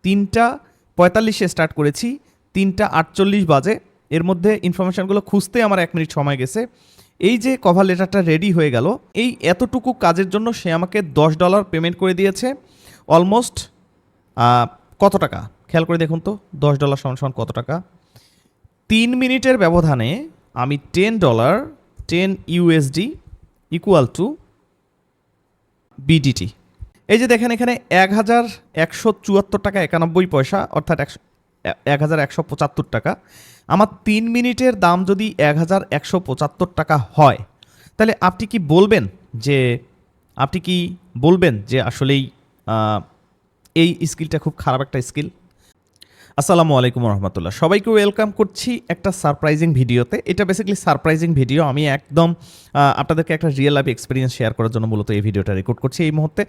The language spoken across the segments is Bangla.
3:45-এ স্টার্ট করেছি, 3:48 বাজে। এর মধ্যে ইনফরমেশানগুলো খুঁজতে আমার 1 মিনিট সময় গেছে। এই যে কভার লেটারটা রেডি হয়ে গেল, এই এতটুকু কাজের জন্য সে আমাকে $10 পেমেন্ট করে দিয়েছে। অলমোস্ট কত টাকা খেয়াল করে দেখুন তো, $10 সমান কত টাকা? 3 মিনিটের ব্যবধানে আমি $10 10 USD ইকুয়াল টু BDT। এই যে দেখেন এখানে 1174 টাকা 91 পয়সা, অর্থাৎ 1175 টাকা। আমার 3 মিনিটের দাম যদি 1175 টাকা হয়, তাহলে আপনি কি বলবেন যে আসলেই এই স্কিলটা খুব খারাপ একটা স্কিল? আসসালামু আলাইকুম রহমতুল্লাহ, সবাইকে ওয়েলকাম করছি একটা সারপ্রাইজিং ভিডিওতে। এটা বেসিক্যালি সারপ্রাইজিং ভিডিও, আমি একদম আপনাদেরকে একটা রিয়েল লাইফ এক্সপিরিয়েন্স শেয়ার করার জন্য মূলত এই ভিডিওটা রেকর্ড করছি এই মুহূর্তে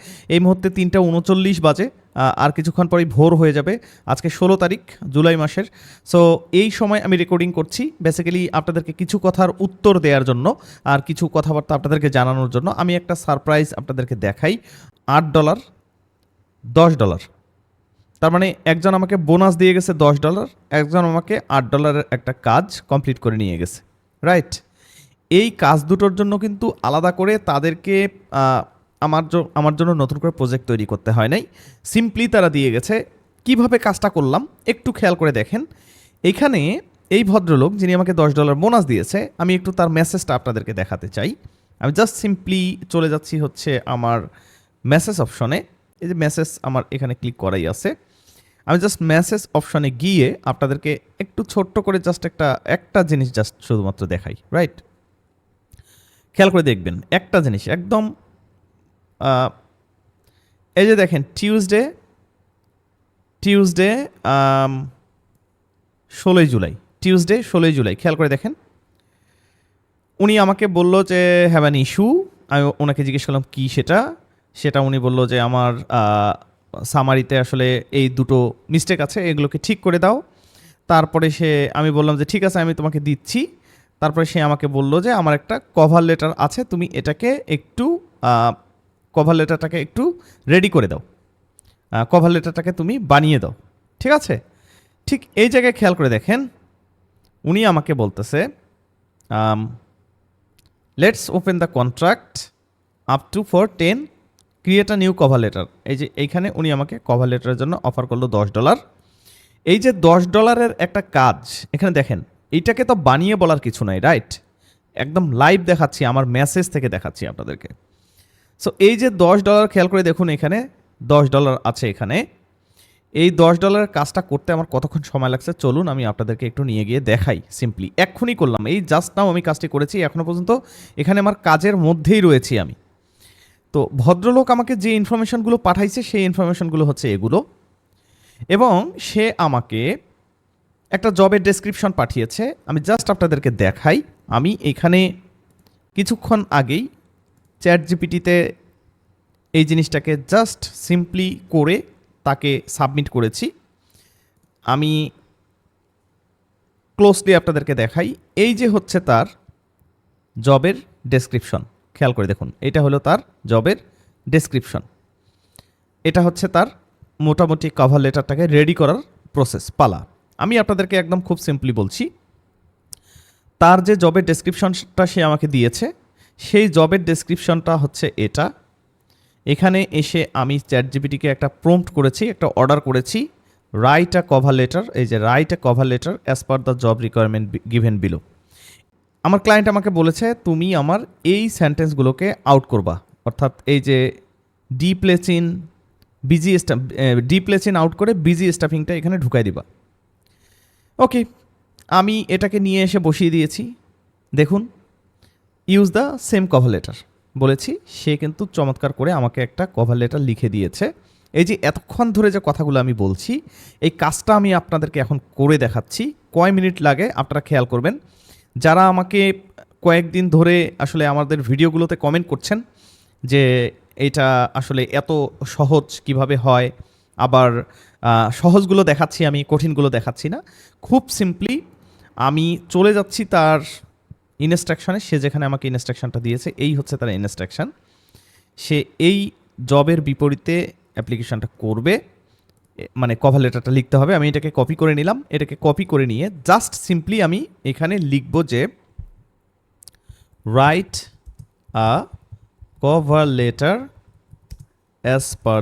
3:39 বাজে। আর কিছুক্ষণ পরেই ভোর হয়ে যাবে। আজকে 16 তারিখ জুলাই মাসের। সো এই সময় আমি রেকর্ডিং করছি বেসিক্যালি আপনাদেরকে কিছু কথার উত্তর দেওয়ার জন্য আর কিছু কথাবার্তা আপনাদেরকে জানানোর জন্য। আমি একটা সারপ্রাইজ আপনাদেরকে দেখাই। $8 $10, তার মানে একজন আমাকে বোনাস দিয়ে গেছে $10, একজন আমাকে $8 একটা কাজ কমপ্লিট করে নিয়ে গেছে, রাইট? এই কাজ দুটোর জন্য কিন্তু আলাদা করে তাদেরকে আমার জন্য নতুন করে প্রজেক্ট তৈরি করতে হয় নাই, সিম্পলি তারা দিয়ে গেছে। কিভাবে কাজটা করলাম একটু খেয়াল করে দেখেন। এইখানে এই ভদ্রলোক যিনি আমাকে $10 বোনাস দিয়েছে, আমি একটু তার মেসেজটা আপনাদেরকে দেখাতে চাই। আমি জাস্ট সিম্পলি চলে যাচ্ছি হচ্ছে আমার মেসেজ অপশনে। এই যে মেসেজ আমার এখানে ক্লিক করাই আছে। আমি জাস্ট মেসেজ অপশনে গিয়ে আপনাদেরকে একটু ছোট্ট করে জাস্ট একটা জিনিস জাস্ট শুধুমাত্র দেখাই, রাইট? খেয়াল করে দেখবেন একটা জিনিস একদম। এই যে দেখেন টিউসডে 16 জুলাই, টিউসডে 16 জুলাই, খেয়াল করে দেখেন। উনি আমাকে বলল যে হ্যাভ অ্যান ইস্যু। আমি ওনাকে জিজ্ঞেস করলাম কী সেটা উনি বলল যে আমার সামারিতে আসলে এই দুটো মিস্টেক আছে, এগুলোকে ঠিক করে দাও। তারপরে আমি বললাম যে ঠিক আছে আমি তোমাকে দিচ্ছি। তারপরে সে আমাকে বলল যে আমার একটা কভার লেটার আছে, তুমি এটাকে একটু কভার লেটারটাকে একটু রেডি করে দাও, কভার লেটারটাকে তুমি বানিয়ে দাও, ঠিক আছে? ঠিক এই জায়গায় খেয়াল করে দেখেন, উনি আমাকে বলতেছে let's open the contract up to for 10 create a new cover letter. এই যে এইখানে উনি আমাকে কভার লেটারের জন্য অফার করলো $10। এই যে $10 একটা কাজ এখানে দেখেন, এইটাকে তো বানিয়ে বলার কিছু নাই, রাইট? একদম লাইভ দেখাচ্ছি, আমার মেসেজ থেকে দেখাচ্ছি আপনাদেরকে। সো এই যে $10 খেয়াল করে দেখুন, এখানে $10 আছে। এখানে এই $10 কাজটা করতে আমার কতক্ষণ সময় লাগছে চলুন আমি আপনাদেরকে একটু নিয়ে গিয়ে দেখাই। সিম্পলি এক্ষুনি করলাম, এই জাস্ট নাও আমি কাজটি করেছি। এখনও পর্যন্ত এখানে আমার কাজের মধ্যেই রয়েছি আমি। তো ভদ্রলোক আমাকে যে ইনফরমেশনগুলো পাঠাইছে সেই ইনফরমেশনগুলো হচ্ছে এগুলো, এবং সে আমাকে একটা জবের ডেসক্রিপশন পাঠিয়েছে। আমি জাস্ট আপনাদেরকে দেখাই। আমি এখানে কিছুক্ষণ আগেই চ্যাট জিপিটিতে এই জিনিসটাকে জাস্ট সিম্পলি করে তাকে সাবমিট করেছি। আমি ক্লোজলি আপনাদেরকে দেখাই। এই যে হচ্ছে তার জবের ডেসক্রিপশন, খেয়াল করে দেখুন, এটা হলো তার জবের ডেসক্রিপশন। এটা হচ্ছে তার মোটামুটি কভার লেটারটাকে রেডি করার প্রসেস পালা। আমি আপনাদেরকে একদম খুব সিম্পলি বলছি, তার যে জবের ডেসক্রিপশনটা সে আমাকে দিয়েছে সেই জবের ডেসক্রিপশনটা হচ্ছে এটা। এখানে এসে আমি চ্যাট জিপিটিকে একটা প্রম্পট করেছি, একটা অর্ডার করেছি, রাইট আ কভার লেটার। এই যে write a cover letter as per the job requirement given below. আমার ক্লায়েন্ট আমাকে বলেছে তুমি আমার এই সেন্টেন্সগুলোকে আউট করবা, অর্থাৎ এই যে ডি প্লেস ইন আউট করে বিজি স্টাফিংটা এখানে ঢুকাই দিবা। ওকে, আমি এটাকে নিয়ে এসে বসিয়ে দিয়েছি। দেখুন, use the same cover letter বলেছি, সে কিন্তু চমৎকার করে আমাকে একটা কভার লেটার লিখে দিয়েছে। এই যে এতক্ষণ ধরে যে কথাগুলো আমি বলছি, এই কাজটা আমি আপনাদেরকে এখন করে দেখাচ্ছি। কয় মিনিট লাগে আপনারা খেয়াল করবেন। যারা আমাকে কয়েকদিন ধরে আসলে আমাদের ভিডিওগুলোতে কমেন্ট করছেন যে এটা আসলে এত সহজ কিভাবে হয়, আবার সহজগুলো দেখাচ্ছি আমি, কঠিনগুলো দেখাচ্ছি না। খুব সিম্পলি আমি চলে যাচ্ছি তার ইনস্ট্রাকশনে। সে যেখানে আমাকে ইনস্ট্রাকশনটা দিয়েছে এই হচ্ছে তার ইনস্ট্রাকশন। সে এই জবের বিপরীতে অ্যাপ্লিকেশনটা করবে মানে কভার লেটারটা লিখতে হবে। আমি এটাকে কপি করে নিলাম। এটাকে কপি করে নিয়ে জাস্ট সিম্পলি আমি এখানে লিখব যে write a cover letter as per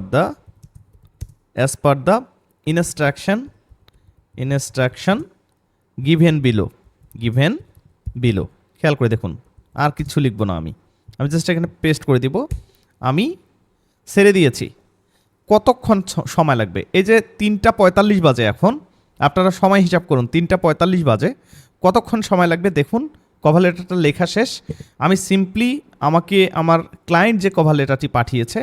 the instruction given below। খেয়াল করে দেখুন, আর কিছু লিখব না। আমি জাস্ট এখানে পেস্ট করে দিব। আমি ছেড়ে দিয়েছি। কতক্ষণ সময় লাগবে? এই যে 3:45 বাজে এখন, আপনারা সময় হিসাব করুন। 3:45 বাজে, কতক্ষণ সময় লাগবে দেখুন। কভার লেটারটা লেখা শেষ। আমি সিম্পলি আমাকে আমার ক্লায়েন্ট যে কভার লেটারটি পাঠিয়েছে,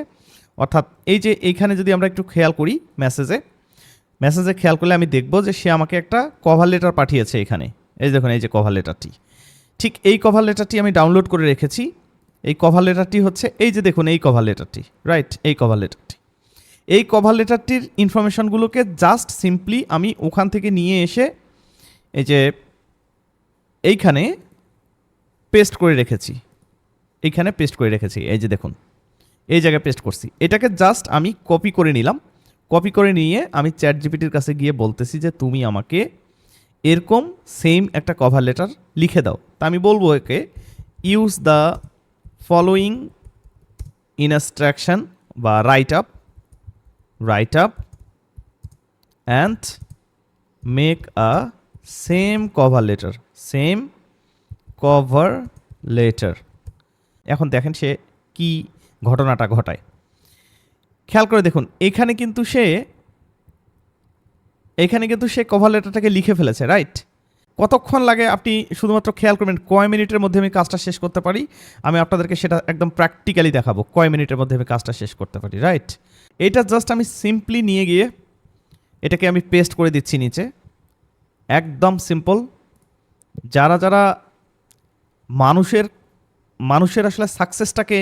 অর্থাৎ এই যে এইখানে যদি আমরা একটু খেয়াল করি মেসেজে খেয়াল করলে আমি দেখব যে সে আমাকে একটা কভার লেটার পাঠিয়েছে এখানে। এই দেখুন, এই যে কভার লেটারটি, ঠিক এই কভার লেটারটি আমি ডাউনলোড করে রেখেছি। এই কভার লেটারটি হচ্ছে এই যে দেখুন, এই কভার লেটারটি, রাইট, এই কভার লেটারটির ইনফরমেশনগুলোকে জাস্ট সিম্পলি আমি ওখান থেকে নিয়ে এসে এই যে এইখানে পেস্ট করে রেখেছি। এই যে দেখুন, এই জায়গায় পেস্ট করছি। এটাকে জাস্ট আমি কপি করে নিলাম। কপি করে নিয়ে আমি চ্যাট জিপিটির কাছে গিয়ে বলতেছি যে তুমি আমাকে এরকম সেম একটা কভার লেটার লিখে দাও। তা আমি বলবো একে ইউজ দ্য ফলোয়িং ইনস্ট্রাকশন বা right up and make a same cover letter. এখন দেখেন সে কি ঘটনাটা ঘটায়। খেয়াল করে দেখুন, এখানে কিন্তু সে কভার লেটারটাকে লিখে ফেলেছে, রাইট। কতক্ষণ লাগে আপনি শুধুমাত্র খেয়াল করবেন। কয় মিনিটের মধ্যে আমি কাজটা শেষ করতে পারি, আমি আপনাদেরকে সেটা একদম প্র্যাকটিক্যালি দেখাবো। কয় মিনিটের মধ্যে আমি কাজটা শেষ করতে পারি, রাইট। এটা জাস্ট আমি সিম্পলি নিয়ে গিয়ে এটাকে আমি পেস্ট করে দিচ্ছি নিচে। একদম সিম্পল। যারা মানুষের আসলে সাকসেসটাকে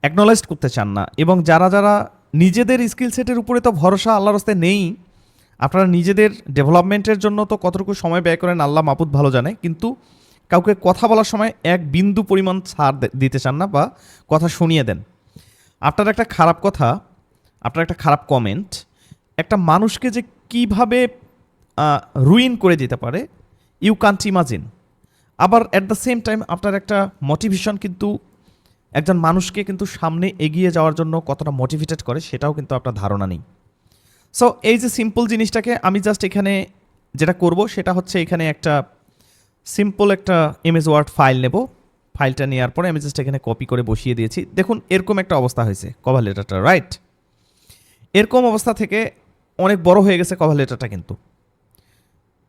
অ্যাকনোলেজ করতে চান না, এবং যারা নিজেদের স্কিল সেটের উপরে তো ভরসা আল্লাহর রাস্তায় নেই, আপনারা নিজেদের ডেভেলপমেন্টের জন্য তো কতটুকু সময় ব্যয় করেন আল্লাহ মাহফুজ ভালো জানে, কিন্তু কাউকে কথা বলার সময় এক বিন্দু পরিমাণ ছাড় দিতে চান না বা কথা শুনিয়ে দেন। আপনার একটা খারাপ কথা, আপনার একটা খারাপ কমেন্ট একটা মানুষকে যে কিভাবে রুইন করে দিতে পারে, ইউ কান্ট ইমাজিন। আবার অ্যাট দ্য সেম টাইম আপনার একটা মোটিভেশন কিন্তু একজন মানুষকে কিন্তু সামনে এগিয়ে যাওয়ার জন্য কতটা মোটিভেটেড করে সেটাও কিন্তু আপনার ধারণা নেই। সো এই যে সিম্পল জিনিসটাকে আমি জাস্ট এখানে যেটা করব সেটা হচ্ছে এখানে একটা সিম্পল একটা ইমেজ ওয়ার্ড ফাইল নেব। ফাইলটা নেওয়ার পরে আমি জাস্ট এখানে কপি করে বসিয়ে দিয়েছি। দেখুন এরকম একটা অবস্থা হয়েছে কভার লেটারটা, রাইট। এরকম অবস্থা থেকে অনেক বড় হয়ে গেছে কভার লেটারটা, কিন্তু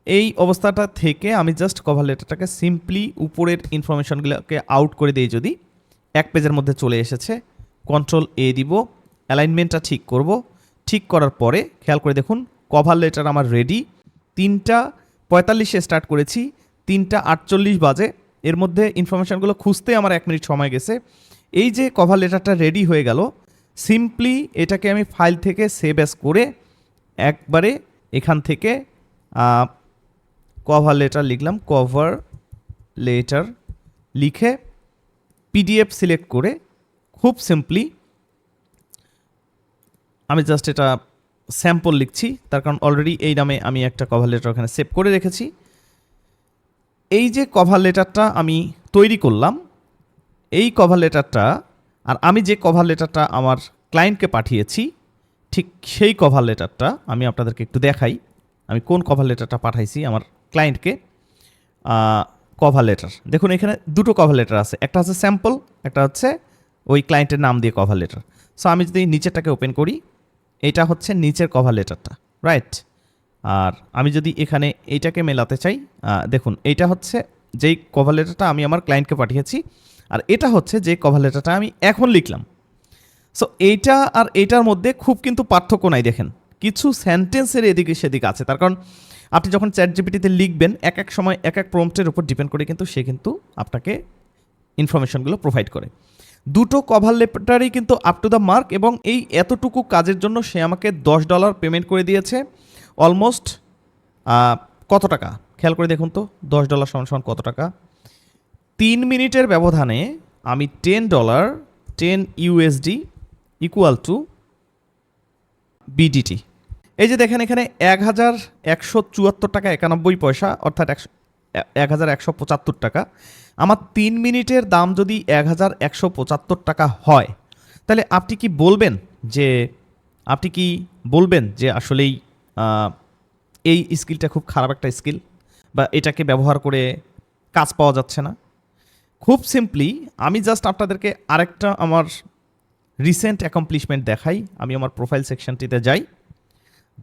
এই অবস্থাটা থেকে আমি জাস্ট কভার লেটারটাকে সিম্পলি উপরের ইনফরমেশনগুলোকে আউট করে দিই। যদি এক পেজের মধ্যে চলে এসেছে, Ctrl+A দিব, অ্যালাইনমেন্টটা ঠিক করব। ঠিক করার পরে খেয়াল করে দেখুন কভার লেটার আমার রেডি। 3:45 স্টার্ট করেছি, 3:48 বাজে। এর মধ্যে ইনফরমেশনগুলো খুঁজতে আমার 1 মিনিট সময় গেছে। এই যে কভার লেটারটা রেডি হয়ে গেল, সিম্পলি এটাকে আমি ফাইল থেকে সেভ অ্যাজ করে একবারে এখান থেকে কভার লেটার লিখলাম। কভার লেটার লিখে পিডিএফ সিলেক্ট করে খুব সিম্পলি আমি জাস্ট এটা স্যাম্পল লিখছি, তার কারণ অলরেডি এই নামে আমি একটা কভার লেটার ওখানে সেভ করে রেখেছি। এই যে কভার লেটারটা আমি তৈরি করলাম, এই কভার লেটারটা আর আমি যে কভার লেটারটা আমার ক্লায়েন্টকে পাঠিয়েছি, ঠিক সেই কভার লেটারটা আমি আপনাদেরকে একটু দেখাই। আমি কোন কভার লেটারটা পাঠাইছি আমার ক্লায়েন্টকে। কভার লেটার দেখুন, এখানে দুটো কভার লেটার আছে, একটা হচ্ছে স্যাম্পল, একটা হচ্ছে ওই ক্লায়েন্টের নাম দিয়ে কভার লেটার। সো আমি যদি নিচেরটাকে ওপেন করি, এটা হচ্ছে নিচের কভার লেটারটা, রাইট। আর আমি যদি এখানে এইটাকে মেলাতে চাই, দেখুন এইটা হচ্ছে যেই কভার লেটারটা আমি আমার ক্লায়েন্টকে পাঠিয়েছি, আর এটা হচ্ছে যে কভার লেটারটা আমি এখন লিখলাম। সো এইটা আর এইটার মধ্যে খুব কিন্তু পার্থক্য নাই। দেখেন কিছু সেন্টেন্সের এদিকে সেদিকে আছে, তার কারণ আপনি যখন চ্যাট জিপিটিতে লিখবেন এক এক সময় এক এক প্রম্পটের উপর ডিপেন্ড করে কিন্তু সে কিন্তু আপনাকে ইনফরমেশনগুলো প্রোভাইড করে। দুটো কভার লেটারই কিন্তু আপ টু দ্য মার্ক, এবং এই এতটুকু কাজের জন্য সে আমাকে $10 পেমেন্ট করে দিয়েছে। অলমোস্ট কত টাকা খেয়াল করে দেখুন তো, $10 সমান কত টাকা। 3 মিনিটের ব্যবধানে আমি $10 10 USD ইকুয়াল টু BDT, এই যে দেখেন এখানে 1174 টাকা 91 পয়সা, অর্থাৎ 1175 টাকা। আমার 3 মিনিটের দাম যদি 1175 টাকা হয়, তাহলে আপনি কি বলবেন যে আসলেই এই স্কিলটা খুব খারাপ একটা স্কিল, বা এটাকে ব্যবহার করে কাজ পাওয়া যাচ্ছে না? খুব সিম্পলি আমি জাস্ট আপনাদেরকে আরেকটা আমার রিসেন্ট অ্যাকমপ্লিশমেন্ট দেখাই। আমি আমার প্রোফাইল সেকশনটিতে যাই,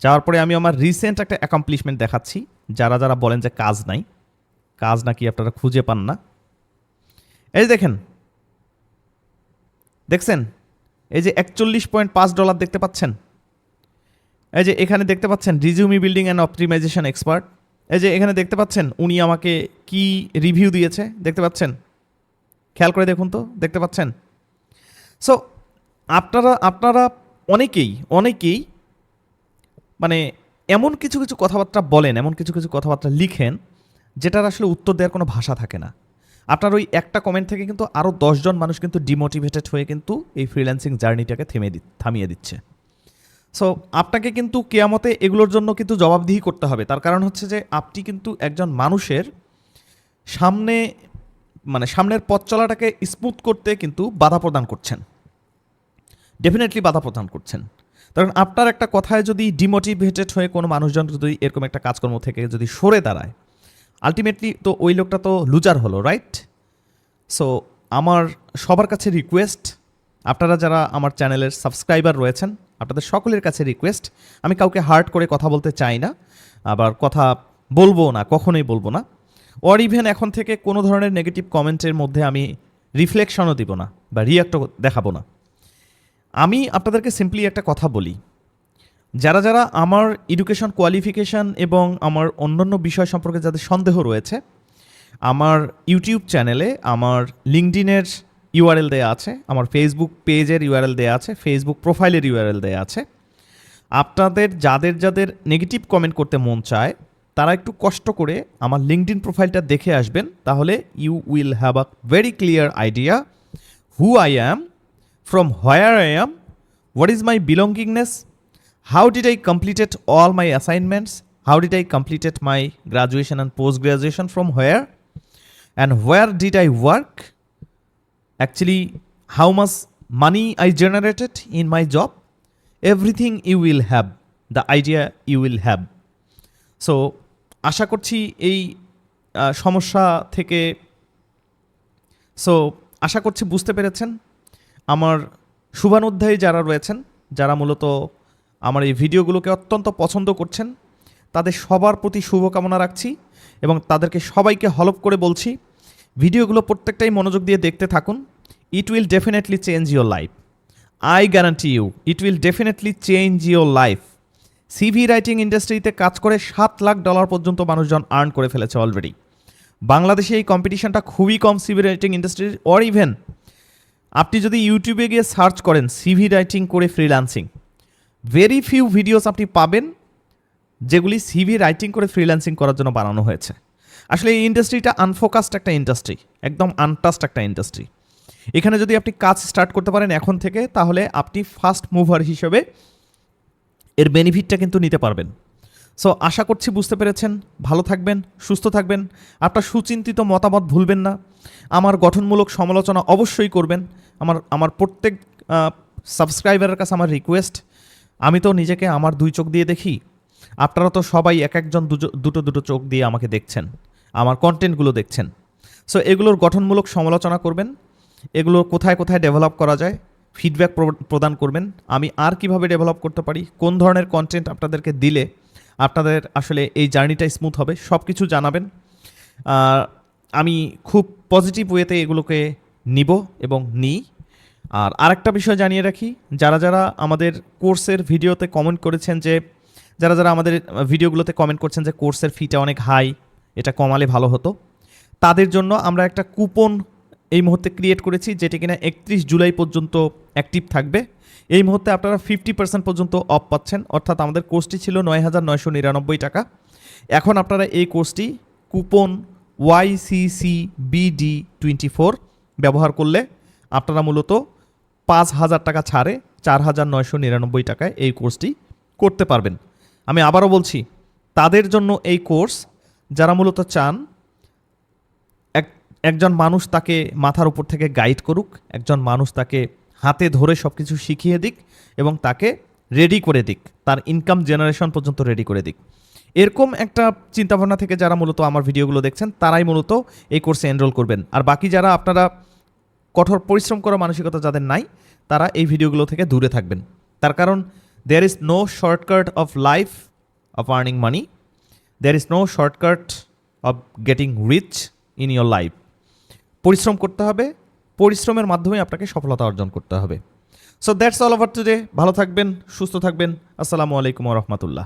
যাওয়ার পরে আমি আমার রিসেন্ট একটা অ্যাকমপ্লিশমেন্ট দেখাচ্ছি। যারা যারা বলেন যে কাজ নাকি আপনারা খুঁজে পান না, এই যে দেখছেন এই যে $41.5 দেখতে পাচ্ছেন। এই যে এখানে দেখতে পাচ্ছেন resume building and optimization expert. এই যে এখানে দেখতে পাচ্ছেন উনি আমাকে কি রিভিউ দিয়েছে, দেখতে পাচ্ছেন? খেয়াল করে দেখুন তো, দেখতে পাচ্ছেন? সো আপনারা অনেকেই মানে এমন কিছু কথাবার্তা বলেন, এমন কিছু কথাবার্তা লিখেন, যেটার আসলে উত্তর দেওয়ার কোনো ভাষা থাকে না। আপনার ওই একটা কমেন্ট থেকে কিন্তু আরও 10 জন মানুষ কিন্তু ডিমোটিভেটেড হয়ে কিন্তু এই ফ্রিল্যান্সিং জার্নিটাকে থামিয়ে দিচ্ছে। সো আপনাকে কিন্তু কেয়ামতে এগুলোর জন্য কিন্তু জবাবদিহি করতে হবে। তার কারণ হচ্ছে যে আপনি কিন্তু একজন মানুষের সামনের পথ চলাটাকে স্মুথ করতে কিন্তু বাধা প্রদান করছেন, ডেফিনেটলি বাধা প্রদান করছেন। কারণ আপনার একটা কথায় যদি ডিমোটিভেটেড হয়ে কোনো মানুষজন যদি এরকম একটা কাজকর্ম থেকে যদি সরে দাঁড়ায়, আলটিমেটলি তো ওই লোকটা তো লুজার হলো, রাইট? সো আমার সবার কাছে রিকোয়েস্ট, আপনারা যারা আমার চ্যানেলের সাবস্ক্রাইবার রয়েছেন, আপনাদের সকলের কাছে রিকোয়েস্ট, আমি কাউকে হার্ট করে কথা বলতে চাই না, আবার কথা বলবো না, কখনোই বলবো না। অর ইভেন এখন থেকে কোনো ধরনের নেগেটিভ কমেন্টের মধ্যে আমি রিফ্লেকশনও দিব না বা রিয়াক্টও দেখাবো না। আমি আপনাদেরকে সিম্পলি একটা কথা বলি, যারা আমার এডুকেশন কোয়ালিফিকেশান এবং আমার অন্যান্য বিষয় সম্পর্কে যাদের সন্দেহ রয়েছে, আমার ইউটিউব চ্যানেলে আমার লিঙ্কডিনের ইউআরএল দেয়া আছে, আমার ফেসবুক পেজের ইউআরএল দেয়া আছে, ফেসবুক প্রোফাইলের ইউআরএল দেয়া আছে। আপনাদের যাদের নেগেটিভ কমেন্ট করতে মন চায়, তারা একটু কষ্ট করে আমার লিঙ্কডিন প্রোফাইলটা দেখে আসবেন, তাহলে you will have a very clear idea who I am, from where I am, what is my belongingness, how did I completed all my assignments, how did I completed my graduation and post-graduation from where, and where did I work, actually how much money I generated in my job, everything you will have, the idea you will have. So আশা করছি এই সমস্যা থেকে আশা করছি বুঝতে পেরেছেন। আমার শুভানুধ্যায়ী যারা রয়েছেন, যারা মূলত আমার এই ভিডিওগুলোকে অত্যন্ত পছন্দ করছেন, তাদের সবার প্রতি শুভকামনা রাখছি এবং তাদেরকে সবাইকে হলপ করে বলছি, ভিডিওগুলো প্রত্যেকটাই মনোযোগ দিয়ে দেখতে থাকুন। It will definitely change your life, I guarantee you, it will definitely change your life. CV writing ইন্ডাস্ট্রিতে কাজ করে $7 লাখ পর্যন্ত মানুষজন আর্ন করে ফেলেছে অলরেডি। বাংলাদেশে এই কম্পিটিশনটা খুবই কম সিভি রাইটিং ইন্ডাস্ট্রির। অর ইভেন আপনি যদি ইউটিউবে গিয়ে সার্চ করেন সিভি রাইটিং করে ফ্রিল্যান্সিং, ভেরি ফিউ ভিডিওস আপনি পাবেন যেগুলি সিভি রাইটিং করে ফ্রিল্যান্সিং করার জন্য বানানো হয়েছে। আসলে এই ইন্ডাস্ট্রিটা আনফোকাসড একটা ইন্ডাস্ট্রি, একদম আনটাচড একটা ইন্ডাস্ট্রি। এখানে যদি আপনি কাজ স্টার্ট করতে পারেন এখন থেকে, তাহলে আপনি ফার্স্ট মুভার হিসেবে এর বেনিফিটটা কিন্তু নিতে পারবেন। সো আশা করছি বুঝতে পেরেছেন। ভালো থাকবেন, সুস্থ থাকবেন, আপনার সুচিন্তিত মতামত ভুলবেন না। আমার গঠনমূলক সমালোচনা অবশ্যই করবেন। আমার প্রত্যেক সাবস্ক্রাইবারের কাছে আমার রিকোয়েস্ট, আমি তো নিজেকে আমার 2 চোখ দিয়ে দেখি, আপনারা তো সবাই একজন দুটো চোখ দিয়ে আমাকে দেখছেন, আমার কন্টেন্টগুলো দেখছেন। সো এগুলোর গঠনমূলক সমালোচনা করবেন, এগুলো কোথায় ডেভেলপ করা যায় ফিডব্যাক প্রদান করবেন। আমি আর কিভাবে ডেভেলপ করতে পারি, কোন ধরনের কন্টেন্ট আপনাদেরকে দিলে আপনাদের আসলে এই জার্নিটা স্মুথ হবে, সব কিছু জানাবেন। আমি খুব পজিটিভ ওয়েতে এগুলোকে নিব এবং নিই। আর আরেকটা বিষয় জানিয়ে রাখি, যারা আমাদের কোর্সের ভিডিওতে কমেন্ট করেছেন, যে যারা আমাদের ভিডিওগুলোতে কমেন্ট করছেন যে কোর্সের ফিটা অনেক হাই, এটা কমালে ভালো হতো, তাদের জন্য আমরা একটা কুপন এই মুহূর্তে ক্রিয়েট করেছি, যেটি কিনা 31 জুলাই পর্যন্ত অ্যাক্টিভ থাকবে। এই মুহূর্তে আপনারা 50% পর্যন্ত অফ পাচ্ছেন, অর্থাৎ আমাদের কোর্সটি ছিল 9,999 টাকা। এখন আপনারা এই কোর্সটি কুপন YCCBD24 ব্যবহার করলে আপনারা মূলত 5,000 টাকা ছাড়ে 4,999 টাকায় এই কোর্সটি করতে পারবেন। আমি আবারও বলছি, তাদের জন্য এই কোর্স যারা মূলত চান একজন মানুষ তাকে মাথার উপর থেকে গাইড করুক, একজন মানুষ তাকে হাতে ধরে সব কিছু শিখিয়ে দিক এবং তাকে রেডি করে দিক, তার ইনকাম জেনারেশন পর্যন্ত রেডি করে দিক। এরকম একটা চিন্তাভাবনা থেকে যারা মূলত আমার ভিডিওগুলো দেখছেন তারাই মূলত এই কোর্সে এনরোল করবেন। আর বাকি যারা আপনারা কঠোর পরিশ্রম করার মানসিকতা যাদের নাই, তারা এই ভিডিওগুলো থেকে দূরে থাকবেন। তার কারণ there is no shortcut of life of earning money, there is no shortcut of getting rich in your life. পরিশ্রম করতে হবে, পরিশ্রমের মাধ্যমে আপনাকে সফলতা অর্জন করতে হবে। So that's all over today. ভালো থাকবেন, সুস্থ থাকবেন। আসসালামু আলাইকুম ওয়া রাহমাতুল্লাহ।